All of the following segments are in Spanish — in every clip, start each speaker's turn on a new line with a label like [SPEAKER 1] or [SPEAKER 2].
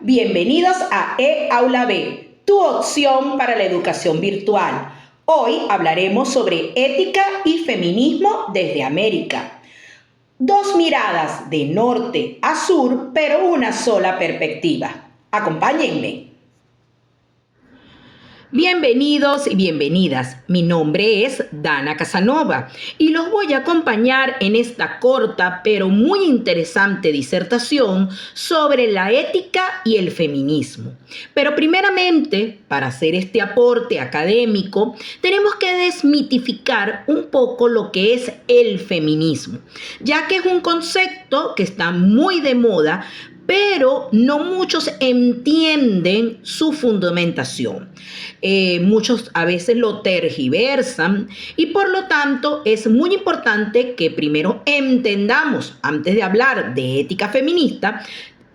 [SPEAKER 1] Bienvenidos a eAula B, tu opción para la educación virtual. Hoy hablaremos sobre ética y feminismo desde América. Dos miradas de norte a sur, pero una sola perspectiva. Acompáñenme. Bienvenidos y bienvenidas. Mi nombre es Dana Casanova y los voy a acompañar en esta corta pero muy interesante disertación sobre la ética y el feminismo. Pero primeramente, para hacer este aporte académico, tenemos que desmitificar un poco lo que es el feminismo, ya que es un concepto que está muy de moda, pero no muchos entienden su fundamentación. Muchos a veces lo tergiversan y por lo tanto es muy importante que primero entendamos, antes de hablar de ética feminista,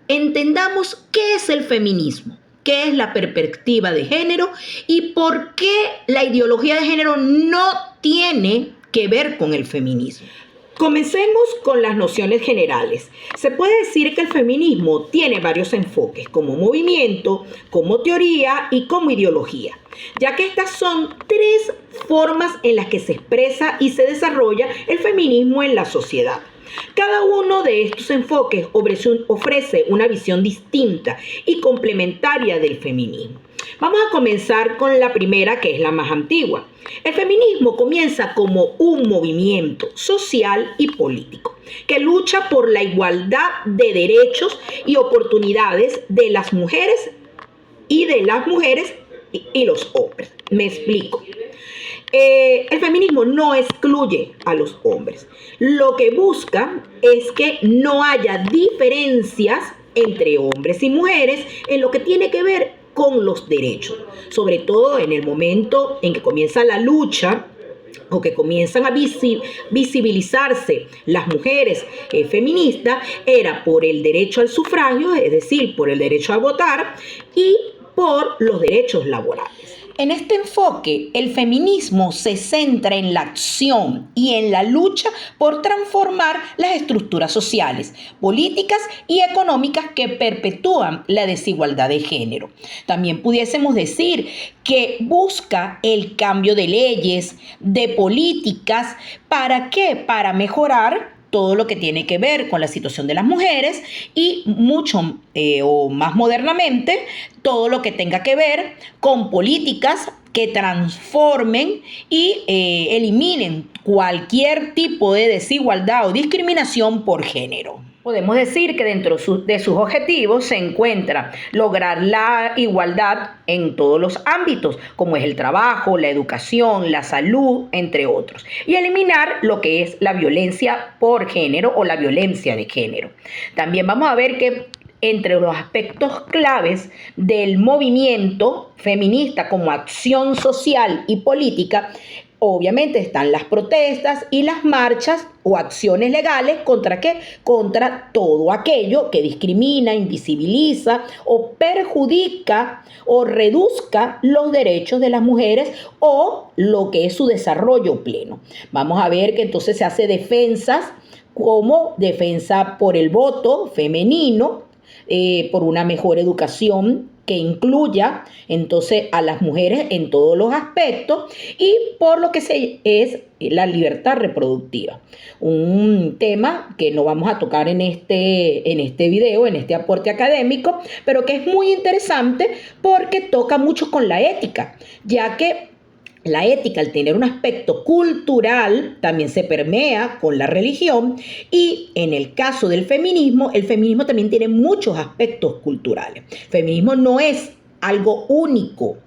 [SPEAKER 1] entendamos qué es el feminismo, qué es la perspectiva de género y por qué la ideología de género no tiene que ver con el feminismo. Comencemos con las nociones generales. Se puede decir que el feminismo tiene varios enfoques, como movimiento, como teoría y como ideología, ya que estas son tres formas en las que se expresa y se desarrolla el feminismo en la sociedad. Cada uno de estos enfoques ofrece una visión distinta y complementaria del feminismo. Vamos a comenzar con la primera, que es la más antigua. El feminismo comienza como un movimiento social y político que lucha por la igualdad de derechos y oportunidades de las mujeres y los hombres. Me explico. El feminismo no excluye a los hombres. Lo que busca es que no haya diferencias entre hombres y mujeres en lo que tiene que ver con los derechos, sobre todo en el momento en que comienza la lucha o que comienzan a visibilizarse las mujeres feministas, era por el derecho al sufragio, es decir, por el derecho a votar y por los derechos laborales. En este enfoque, el feminismo se centra en la acción y en la lucha por transformar las estructuras sociales, políticas y económicas que perpetúan la desigualdad de género. También pudiésemos decir que busca el cambio de leyes, de políticas, ¿para qué? Para mejorar todo lo que tiene que ver con la situación de las mujeres y mucho o más modernamente todo lo que tenga que ver con políticas que transformen y eliminen cualquier tipo de desigualdad o discriminación por género. Podemos decir que dentro de sus objetivos se encuentra lograr la igualdad en todos los ámbitos, como es el trabajo, la educación, la salud, entre otros, y eliminar lo que es la violencia por género o la violencia de género. También vamos a ver que entre los aspectos claves del movimiento feminista como acción social y política, obviamente están las protestas y las marchas o acciones legales ¿contra qué? Contra todo aquello que discrimina, invisibiliza o perjudica o reduzca los derechos de las mujeres o lo que es su desarrollo pleno. Vamos a ver que entonces se hace defensas como defensa por el voto femenino, por una mejor educación que incluya entonces a las mujeres en todos los aspectos y por lo que es la libertad reproductiva. Un tema que no vamos a tocar en este video, en este aporte académico, pero que es muy interesante porque toca mucho con la ética, ya que la ética, al tener un aspecto cultural, también se permea con la religión y en el caso del feminismo, el feminismo también tiene muchos aspectos culturales. El feminismo no es algo único,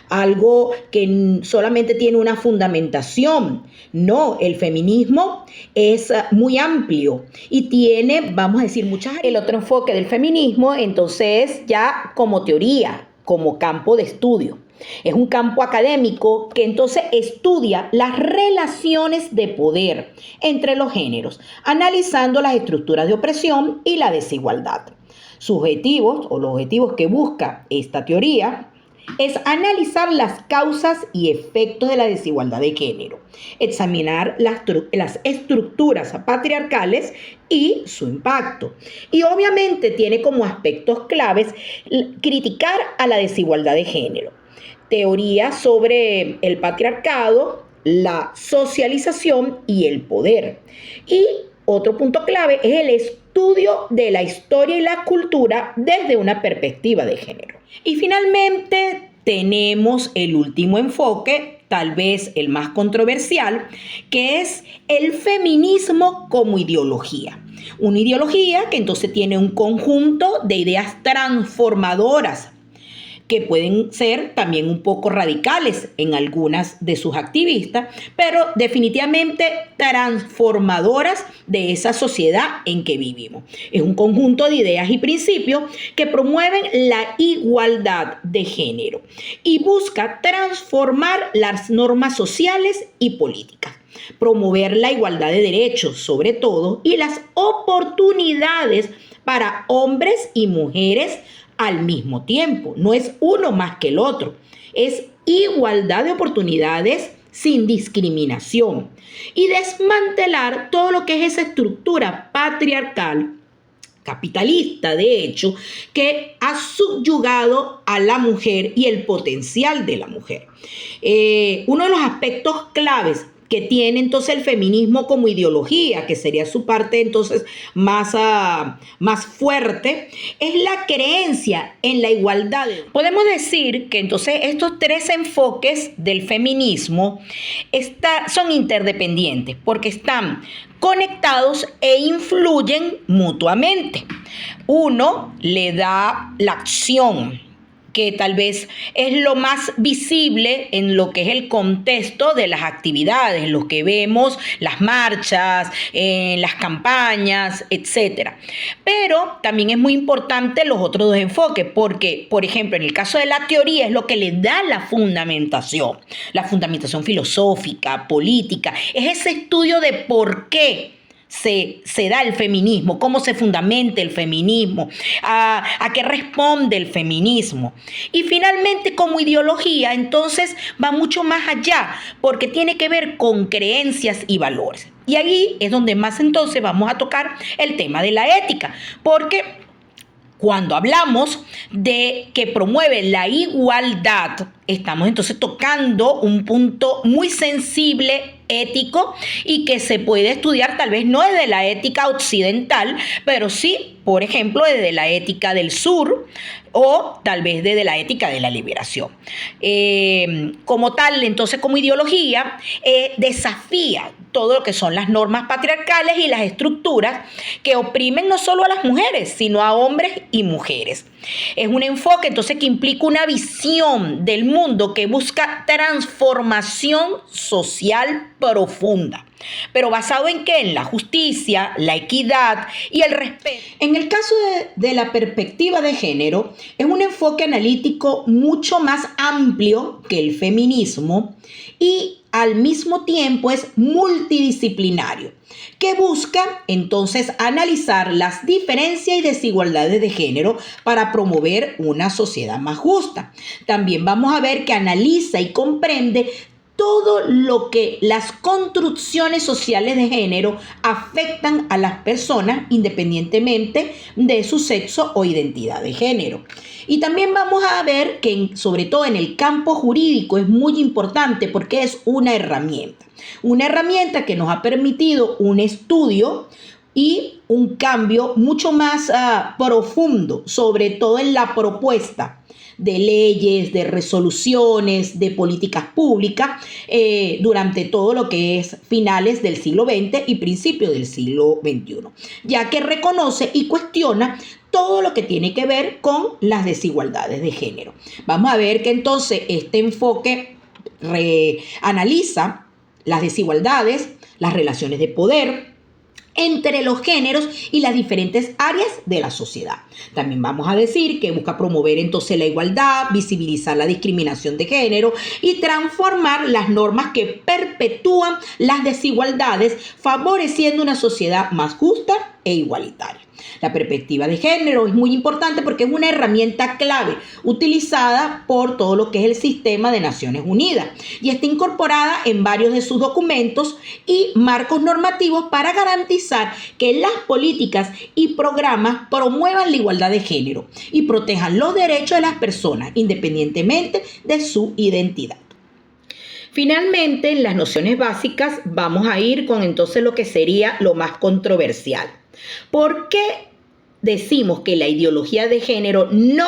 [SPEAKER 1] algo que solamente tiene una fundamentación. No, el feminismo es muy amplio y tiene, vamos a decir, muchas... El otro enfoque del feminismo, entonces, ya como teoría, como campo de estudio. Es un campo académico que entonces estudia las relaciones de poder entre los géneros, analizando las estructuras de opresión y la desigualdad. Sus objetivos o los objetivos que busca esta teoría es analizar las causas y efectos de la desigualdad de género, examinar las estructuras patriarcales y su impacto. Y obviamente tiene como aspectos claves criticar a la desigualdad de género, teoría sobre el patriarcado, la socialización y el poder. Y otro punto clave es el estudio de la historia y la cultura desde una perspectiva de género. Y finalmente tenemos el último enfoque, tal vez el más controversial, que es el feminismo como ideología. Una ideología que entonces tiene un conjunto de ideas transformadoras que pueden ser también un poco radicales en algunas de sus activistas, pero definitivamente transformadoras de esa sociedad en que vivimos. Es un conjunto de ideas y principios que promueven la igualdad de género y busca transformar las normas sociales y políticas, promover la igualdad de derechos, sobre todo, y las oportunidades para hombres y mujeres al mismo tiempo. No es uno más que el otro. Es igualdad de oportunidades sin discriminación. Y desmantelar todo lo que es esa estructura patriarcal, capitalista, de hecho, que ha subyugado a la mujer y el potencial de la mujer. Uno de los aspectos claves que tiene entonces el feminismo como ideología, que sería su parte entonces más fuerte, es la creencia en la igualdad. Podemos decir que entonces estos tres enfoques del feminismo son interdependientes porque están conectados e influyen mutuamente. Uno le da la acción, que tal vez es lo más visible en lo que es el contexto de las actividades, lo que vemos, las marchas, las campañas, etc. Pero también es muy importante los otros dos enfoques, porque, por ejemplo, en el caso de la teoría es lo que le da la fundamentación filosófica, política, es ese estudio de por qué se da el feminismo, cómo se fundamenta el feminismo, a qué responde el feminismo. Y finalmente, como ideología, entonces va mucho más allá, porque tiene que ver con creencias y valores. Y ahí es donde más entonces vamos a tocar el tema de la ética, porque cuando hablamos de que promueve la igualdad, estamos entonces tocando un punto muy sensible, ético, y que se puede estudiar tal vez no desde la ética occidental, pero sí, por ejemplo, desde la ética del sur o tal vez desde la ética de la liberación. Como tal, entonces, como ideología, desafía todo lo que son las normas patriarcales y las estructuras que oprimen no solo a las mujeres, sino a hombres y mujeres. Es un enfoque entonces que implica una visión del mundo que busca transformación social profunda, pero basado en qué? En la justicia, la equidad y el respeto. En el caso de la perspectiva de género, es un enfoque analítico mucho más amplio que el feminismo y al mismo tiempo es multidisciplinario, que busca entonces analizar las diferencias y desigualdades de género para promover una sociedad más justa. También vamos a ver que analiza y comprende todo lo que las construcciones sociales de género afectan a las personas independientemente de su sexo o identidad de género. Y también vamos a ver que sobre todo en el campo jurídico es muy importante porque es una herramienta que nos ha permitido un estudio y un cambio mucho más profundo, sobre todo en la propuesta de leyes, de resoluciones, de políticas públicas durante todo lo que es finales del siglo XX y principios del siglo XXI, ya que reconoce y cuestiona todo lo que tiene que ver con las desigualdades de género. Vamos a ver que entonces este enfoque analiza las desigualdades, las relaciones de poder entre los géneros y las diferentes áreas de la sociedad. También vamos a decir que busca promover entonces la igualdad, visibilizar la discriminación de género y transformar las normas que perpetúan las desigualdades, favoreciendo una sociedad más justa e igualitaria. La perspectiva de género es muy importante porque es una herramienta clave utilizada por todo lo que es el sistema de Naciones Unidas y está incorporada en varios de sus documentos y marcos normativos para garantizar que las políticas y programas promuevan la igualdad de género y protejan los derechos de las personas independientemente de su identidad. Finalmente, en las nociones básicas vamos a ir con entonces lo que sería lo más controversial. ¿Por qué decimos que la ideología de género no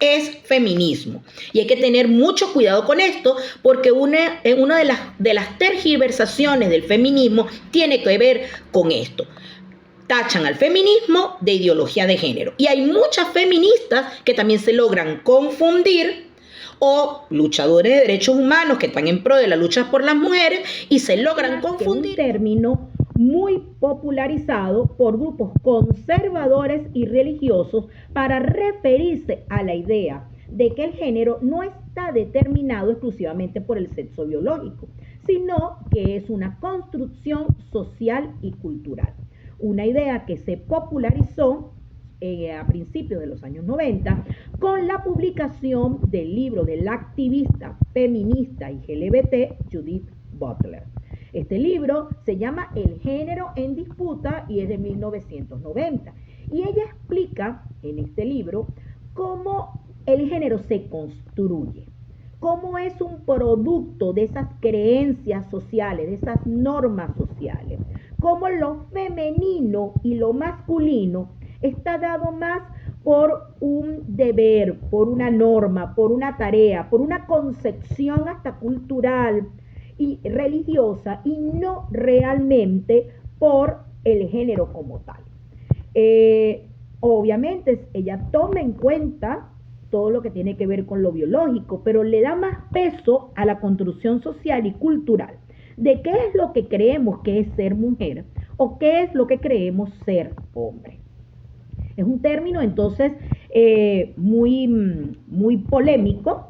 [SPEAKER 1] es feminismo? Y hay que tener mucho cuidado con esto porque una de las tergiversaciones del feminismo tiene que ver con esto. Tachan al feminismo de ideología de género. Y hay muchas feministas que también se logran confundir, o luchadores de derechos humanos que están en pro de la lucha por las mujeres y se logran confundir. Un término muy popularizado por grupos conservadores y religiosos para referirse a la idea de que el género no está determinado exclusivamente por el sexo biológico, sino que es una construcción social y cultural. Una idea que se popularizó a principios de los años 90 con la publicación del libro de la activista feminista y LGBT Judith Butler. Este libro se llama El género en disputa y es de 1990. Y ella explica en este libro cómo el género se construye, cómo es un producto de esas creencias sociales, de esas normas sociales, cómo lo femenino y lo masculino está dado más por un deber, por una norma, por una tarea, por una concepción hasta cultural y religiosa y no realmente por el género como tal. Obviamente ella toma en cuenta todo lo que tiene que ver con lo biológico, pero le da más peso a la construcción social y cultural de qué es lo que creemos que es ser mujer o qué es lo que creemos ser hombre. Es un término entonces muy polémico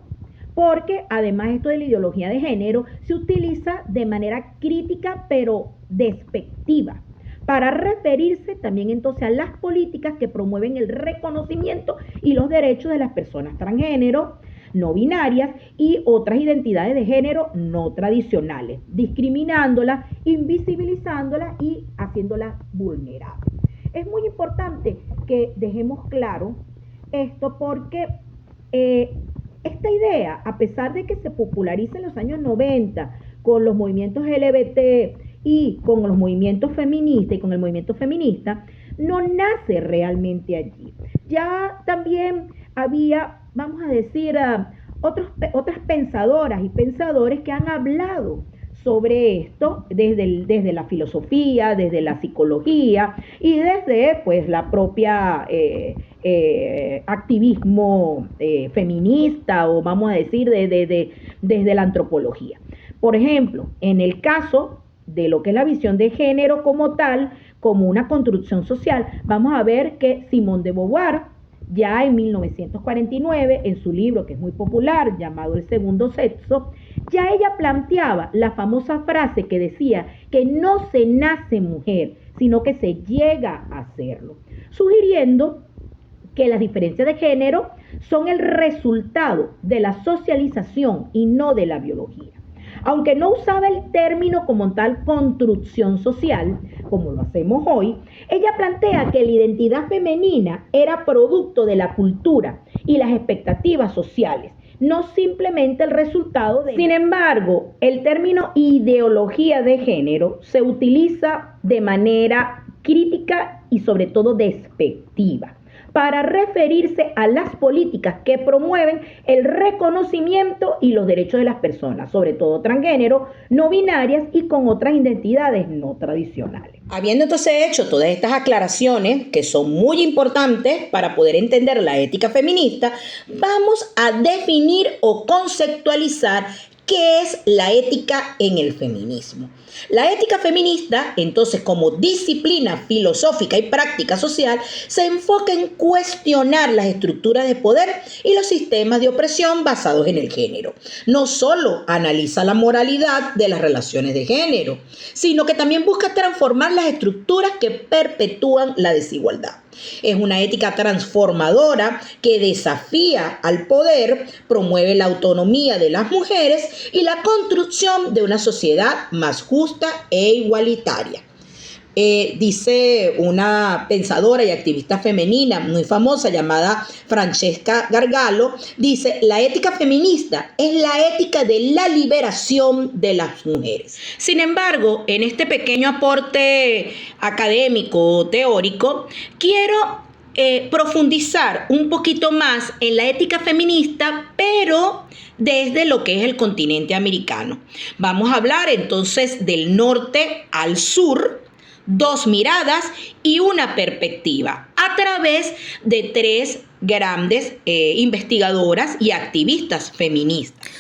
[SPEAKER 1] porque además esto de la ideología de género se utiliza de manera crítica pero despectiva para referirse también entonces a las políticas que promueven el reconocimiento y los derechos de las personas transgénero, no binarias y otras identidades de género no tradicionales, discriminándolas, invisibilizándolas y haciéndolas vulnerables. Es muy importante que dejemos claro esto porque esta idea, a pesar de que se populariza en los años 90 con los movimientos LGBT y con los movimientos feministas y con el movimiento feminista, no nace realmente allí. Ya también había, vamos a decir, otras pensadoras y pensadores que han hablado sobre esto desde la filosofía, desde la psicología y desde pues la propia activismo feminista o vamos a decir desde la antropología. Por ejemplo, en el caso de lo que es la visión de género como tal, como una construcción social, vamos a ver que Simone de Beauvoir ya en 1949, en su libro que es muy popular llamado El segundo sexo, ya ella planteaba la famosa frase que decía que no se nace mujer, sino que se llega a serlo, sugiriendo que las diferencias de género son el resultado de la socialización y no de la biología. Aunque no usaba el término como tal construcción social, como lo hacemos hoy, ella plantea que la identidad femenina era producto de la cultura y las expectativas sociales, no simplemente el resultado de... Sin embargo, el término ideología de género se utiliza de manera crítica y sobre todo despectiva para referirse a las políticas que promueven el reconocimiento y los derechos de las personas, sobre todo transgénero, no binarias y con otras identidades no tradicionales. Habiendo entonces hecho todas estas aclaraciones, que son muy importantes para poder entender la ética feminista, vamos a definir o conceptualizar ¿qué es la ética en el feminismo? La ética feminista, entonces, como disciplina filosófica y práctica social, se enfoca en cuestionar las estructuras de poder y los sistemas de opresión basados en el género. No solo analiza la moralidad de las relaciones de género, sino que también busca transformar las estructuras que perpetúan la desigualdad. Es una ética transformadora que desafía al poder, promueve la autonomía de las mujeres y la construcción de una sociedad más justa e igualitaria. Dice una pensadora y activista femenina muy famosa llamada Francesca Gargalo, dice: la ética feminista es la ética de la liberación de las mujeres. Sin embargo, en este pequeño aporte académico teórico, quiero profundizar un poquito más en la ética feminista, pero desde lo que es el continente americano. Vamos a hablar entonces del norte al sur, dos miradas y una perspectiva a través de tres grandes investigadoras y activistas feministas.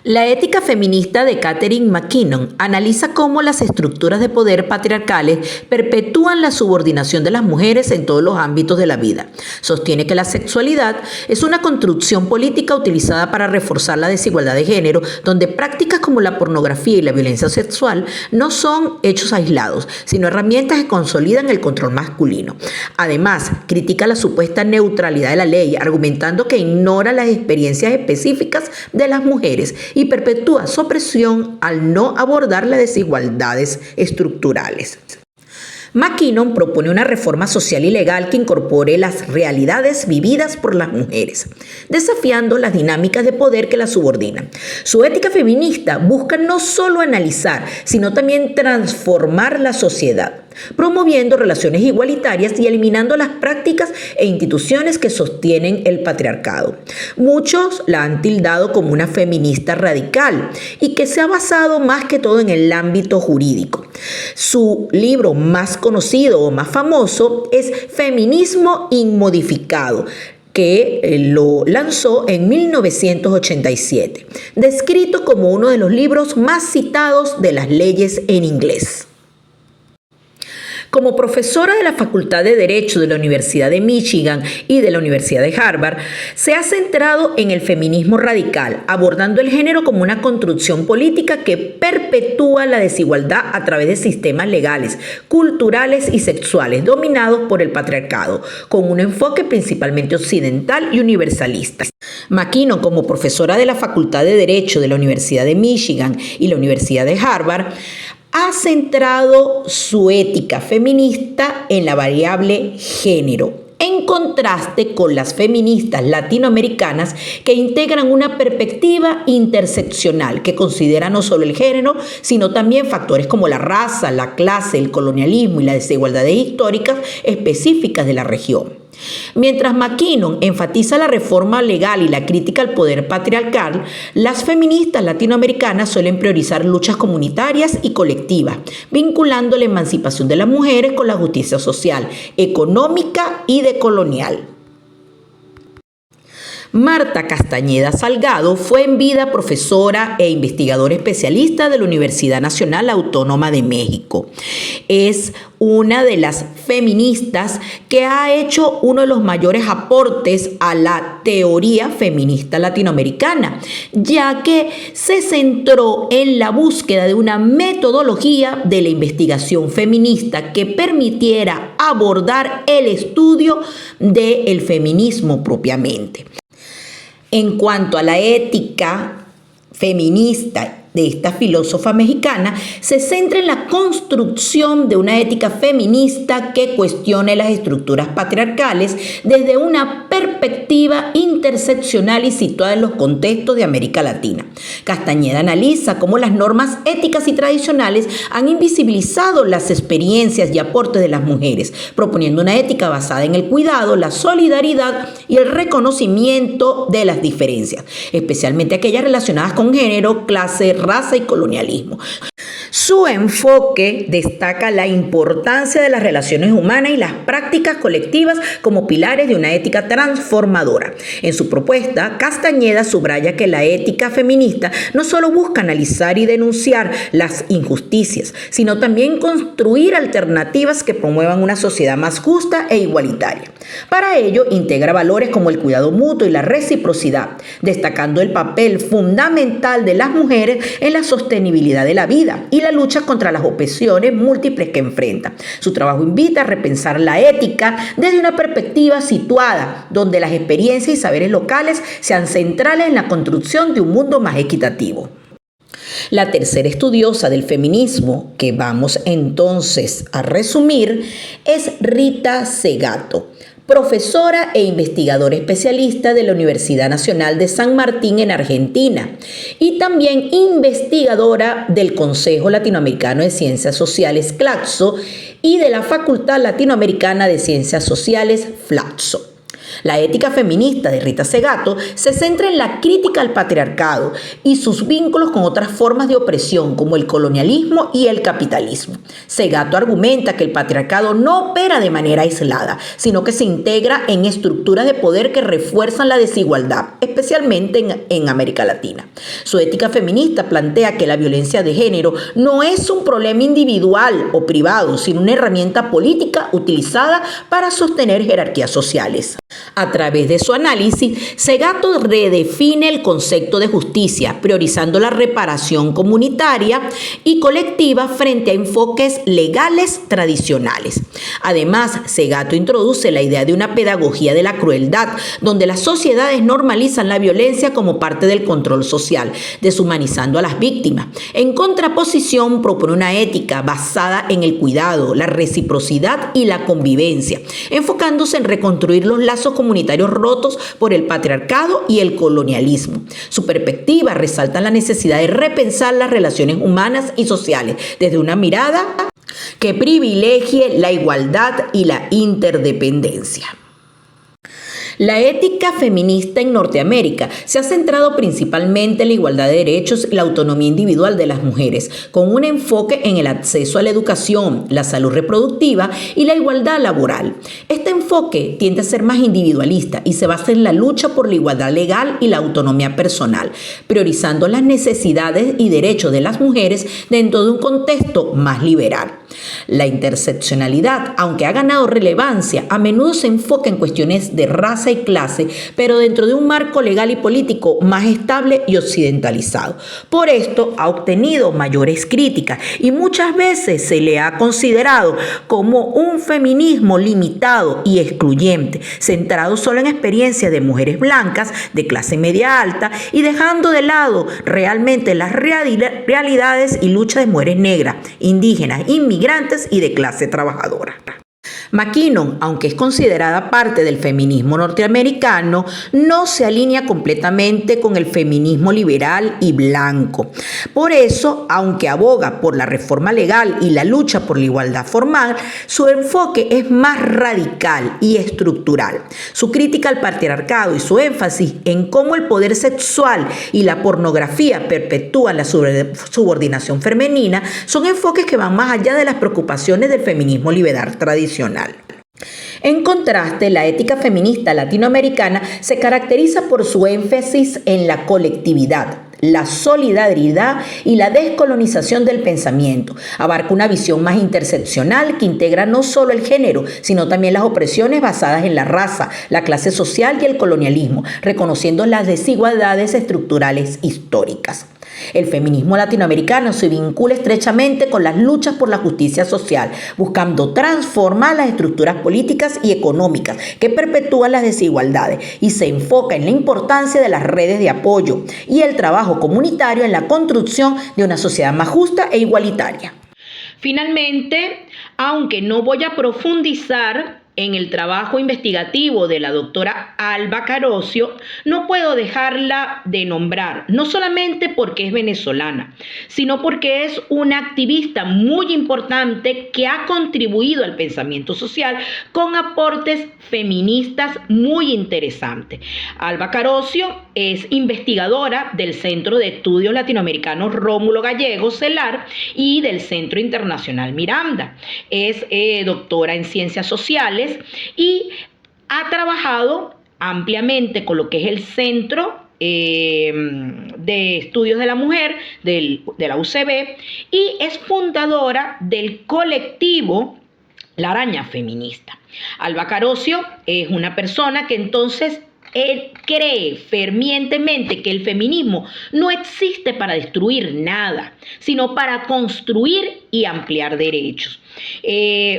[SPEAKER 1] La ética feminista de Catherine McKinnon analiza cómo las estructuras de poder patriarcales perpetúan la subordinación de las mujeres en todos los ámbitos de la vida. Sostiene que la sexualidad es una construcción política utilizada para reforzar la desigualdad de género, donde prácticas como la pornografía y la violencia sexual no son hechos aislados, sino herramientas que consolidan el control masculino. Además, critica la supuesta neutralidad de la ley, argumentando que ignora las experiencias específicas de las mujeres y perpetúa su opresión al no abordar las desigualdades estructurales. McKinnon propone una reforma social y legal que incorpore las realidades vividas por las mujeres, desafiando las dinámicas de poder que las subordinan. Su ética feminista busca no solo analizar, sino también transformar la sociedad, promoviendo relaciones igualitarias y eliminando las prácticas e instituciones que sostienen el patriarcado. Muchos la han tildado como una feminista radical y que se ha basado más que todo en el ámbito jurídico. Su libro más conocido o más famoso es Feminismo Inmodificado, que lo lanzó en 1987, descrito como uno de los libros más citados de las leyes en inglés. Como profesora de la Facultad de Derecho de la Universidad de Michigan y de la Universidad de Harvard, se ha centrado en el feminismo radical, abordando el género como una construcción política que perpetúa la desigualdad a través de sistemas legales, culturales y sexuales dominados por el patriarcado, con un enfoque principalmente occidental y universalista. McKinnon, como profesora de la Facultad de Derecho de la Universidad de Michigan y la Universidad de Harvard, ha centrado su ética feminista en la variable género, en contraste con las feministas latinoamericanas que integran una perspectiva interseccional que considera no solo el género, sino también factores como la raza, la clase, el colonialismo y las desigualdades históricas específicas de la región. Mientras McKinnon enfatiza la reforma legal y la crítica al poder patriarcal, las feministas latinoamericanas suelen priorizar luchas comunitarias y colectivas, vinculando la emancipación de las mujeres con la justicia social, económica y decolonial. Marta Castañeda Salgado fue en vida profesora e investigadora especialista de la Universidad Nacional Autónoma de México. Es una de las feministas que ha hecho uno de los mayores aportes a la teoría feminista latinoamericana, ya que se centró en la búsqueda de una metodología de la investigación feminista que permitiera abordar el estudio del feminismo propiamente. En cuanto a la ética feminista de esta filósofa mexicana, se centra en la construcción de una ética feminista que cuestione las estructuras patriarcales desde una perspectiva interseccional y situada en los contextos de América Latina. Castañeda analiza cómo las normas éticas y tradicionales han invisibilizado las experiencias y aportes de las mujeres, proponiendo una ética basada en el cuidado, la solidaridad y el reconocimiento de las diferencias, especialmente aquellas relacionadas con género, clase, raza y colonialismo. Su enfoque destaca la importancia de las relaciones humanas y las prácticas colectivas como pilares de una ética transformadora. En su propuesta, Castañeda subraya que la ética feminista no solo busca analizar y denunciar las injusticias, sino también construir alternativas que promuevan una sociedad más justa e igualitaria. Para ello, integra valores como el cuidado mutuo y la reciprocidad, destacando el papel fundamental de las mujeres en la sostenibilidad de la vida y la lucha contra las opresiones múltiples que enfrenta. Su trabajo invita a repensar la ética desde una perspectiva situada, donde las experiencias y saberes locales sean centrales en la construcción de un mundo más equitativo. La tercera estudiosa del feminismo, que vamos entonces a resumir, es Rita Segato, profesora e investigadora especialista de la Universidad Nacional de San Martín en Argentina y también investigadora del Consejo Latinoamericano de Ciencias Sociales CLACSO y de la Facultad Latinoamericana de Ciencias Sociales FLACSO. La ética feminista de Rita Segato se centra en la crítica al patriarcado y sus vínculos con otras formas de opresión como el colonialismo y el capitalismo. Segato argumenta que el patriarcado no opera de manera aislada, sino que se integra en estructuras de poder que refuerzan la desigualdad, especialmente en América Latina. Su ética feminista plantea que la violencia de género no es un problema individual o privado, sino una herramienta política utilizada para sostener jerarquías sociales. A través de su análisis, Segato redefine el concepto de justicia, priorizando la reparación comunitaria y colectiva frente a enfoques legales tradicionales. Además, Segato introduce la idea de una pedagogía de la crueldad, donde las sociedades normalizan la violencia como parte del control social, deshumanizando a las víctimas. En contraposición, propone una ética basada en el cuidado, la reciprocidad y la convivencia, enfocándose en reconstruir los lazos comunitarios rotos por el patriarcado y el colonialismo. Su perspectiva resalta la necesidad de repensar las relaciones humanas y sociales desde una mirada que privilegie la igualdad y la interdependencia. La ética feminista en Norteamérica se ha centrado principalmente en la igualdad de derechos y la autonomía individual de las mujeres, con un enfoque en el acceso a la educación, la salud reproductiva y la igualdad laboral. Este enfoque tiende a ser más individualista y se basa en la lucha por la igualdad legal y la autonomía personal, priorizando las necesidades y derechos de las mujeres dentro de un contexto más liberal. La interseccionalidad, aunque ha ganado relevancia, a menudo se enfoca en cuestiones de raza y clase, pero dentro de un marco legal y político más estable y occidentalizado. Por esto ha obtenido mayores críticas y muchas veces se le ha considerado como un feminismo limitado y excluyente, centrado solo en experiencias de mujeres blancas de clase media alta y dejando de lado realmente las realidades y luchas de mujeres negras, indígenas, inmigrantes y de clase trabajadora. McKinnon, aunque es considerada parte del feminismo norteamericano, no se alinea completamente con el feminismo liberal y blanco. Por eso, aunque aboga por la reforma legal y la lucha por la igualdad formal, su enfoque es más radical y estructural. Su crítica al patriarcado y su énfasis en cómo el poder sexual y la pornografía perpetúan la subordinación femenina son enfoques que van más allá de las preocupaciones del feminismo liberal tradicional. En contraste, la ética feminista latinoamericana se caracteriza por su énfasis en la colectividad, la solidaridad y la descolonización del pensamiento. Abarca una visión más interseccional que integra no solo el género, sino también las opresiones basadas en la raza, la clase social y el colonialismo, reconociendo las desigualdades estructurales históricas. El feminismo latinoamericano se vincula estrechamente con las luchas por la justicia social, buscando transformar las estructuras políticas y económicas que perpetúan las desigualdades y se enfoca en la importancia de las redes de apoyo y el trabajo comunitario en la construcción de una sociedad más justa e igualitaria. Finalmente, aunque no voy a profundizar en el trabajo investigativo de la doctora Alba Carocio, no puedo dejarla de nombrar, no solamente porque es venezolana, sino porque es una activista muy importante que ha contribuido al pensamiento social con aportes feministas muy interesantes. Alba Carocio es investigadora del Centro de Estudios Latinoamericanos Rómulo Gallegos, CELAR, y del Centro Internacional Miranda. Es doctora en Ciencias Sociales y ha trabajado ampliamente con lo que es el Centro de Estudios de la Mujer de la UCB y es fundadora del colectivo La Araña Feminista. Alba Carocio es una persona que entonces Él cree fervientemente que el feminismo no existe para destruir nada, sino para construir y ampliar derechos.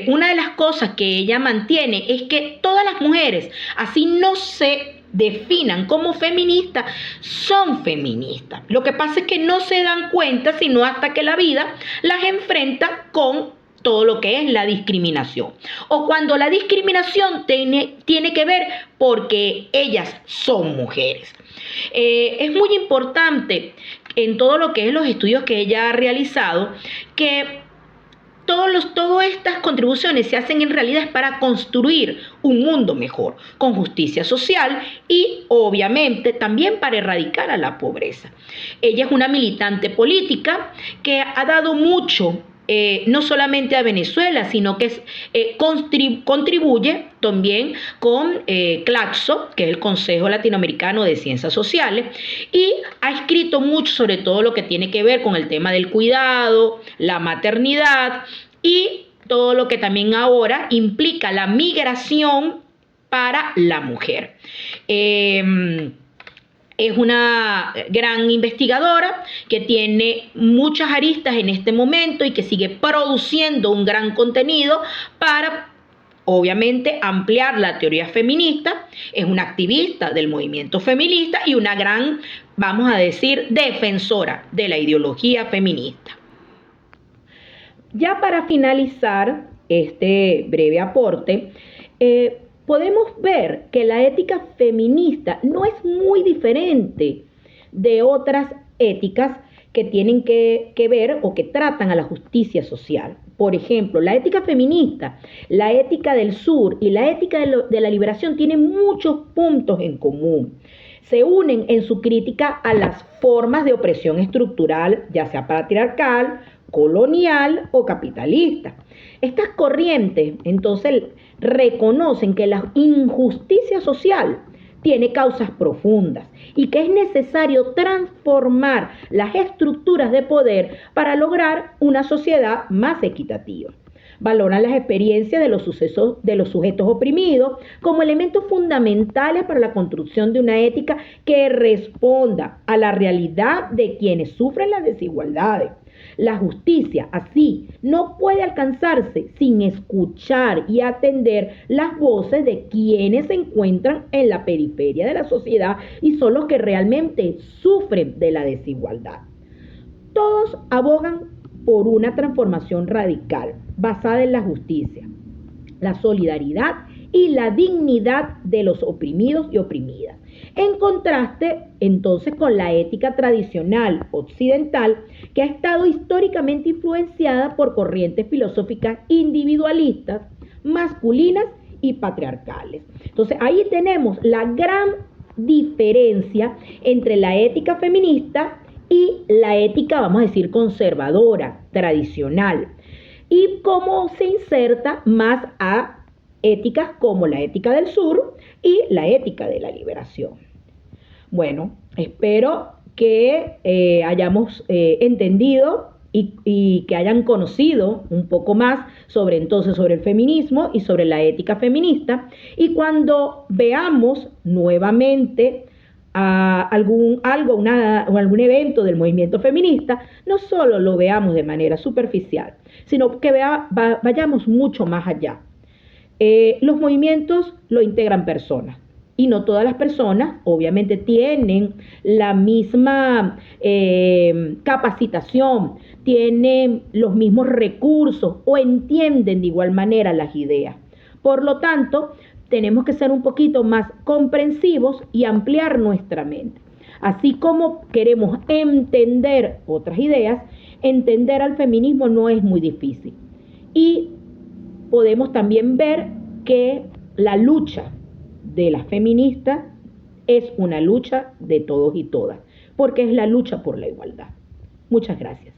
[SPEAKER 1] Una de las cosas que ella mantiene es que todas las mujeres, así no se definan como feministas, son feministas. Lo que pasa es que no se dan cuenta sino hasta que la vida las enfrenta con todo lo que es la discriminación. O cuando la discriminación tiene que ver porque ellas son mujeres. Es muy importante en todo lo que es los estudios que ella ha realizado que todas estas contribuciones se hacen en realidad para construir un mundo mejor, con justicia social y obviamente también para erradicar a la pobreza. Ella es una militante política que ha dado mucho no solamente a Venezuela, sino que contribuye también con CLACSO, que es el Consejo Latinoamericano de Ciencias Sociales, y ha escrito mucho sobre todo lo que tiene que ver con el tema del cuidado, la maternidad y todo lo que también ahora implica la migración para la mujer. Es una gran investigadora que tiene muchas aristas en este momento y que sigue produciendo un gran contenido para, obviamente, ampliar la teoría feminista. Es una activista del movimiento feminista y una gran, vamos a decir, defensora de la ideología feminista. Ya para finalizar este breve aporte, podemos ver que la ética feminista no es muy diferente de otras éticas que tienen que ver o que tratan a la justicia social. Por ejemplo, la ética feminista, la ética del sur y la ética de la liberación tienen muchos puntos en común. Se unen en su crítica a las formas de opresión estructural, ya sea patriarcal, colonial o capitalista. Estas corrientes, entonces, reconocen que la injusticia social tiene causas profundas y que es necesario transformar las estructuras de poder para lograr una sociedad más equitativa. Valoran las experiencias de los sujetos oprimidos como elementos fundamentales para la construcción de una ética que responda a la realidad de quienes sufren las desigualdades. La justicia, así, no puede alcanzarse sin escuchar y atender las voces de quienes se encuentran en la periferia de la sociedad y son los que realmente sufren de la desigualdad. Todos abogan por una transformación radical basada en la justicia, la solidaridad y la dignidad de los oprimidos y oprimidas. En contraste, entonces, con la ética tradicional occidental que ha estado históricamente influenciada por corrientes filosóficas individualistas, masculinas y patriarcales. Entonces, ahí tenemos la gran diferencia entre la ética feminista y la ética, vamos a decir, conservadora, tradicional, y cómo se inserta más a éticas como la ética del sur y la ética de la liberación. Bueno, espero que hayamos entendido y que hayan conocido un poco más sobre el feminismo y sobre la ética feminista. Y cuando veamos nuevamente algún evento del movimiento feminista, no solo lo veamos de manera superficial, sino que vayamos mucho más allá. Los movimientos lo integran personas y no todas las personas obviamente tienen la misma capacitación, tienen los mismos recursos o entienden de igual manera las ideas. Por lo tanto, tenemos que ser un poquito más comprensivos y ampliar nuestra mente. Así como queremos entender otras ideas, entender al feminismo no es muy difícil. Y podemos también ver que la lucha de las feministas es una lucha de todos y todas, porque es la lucha por la igualdad. Muchas gracias.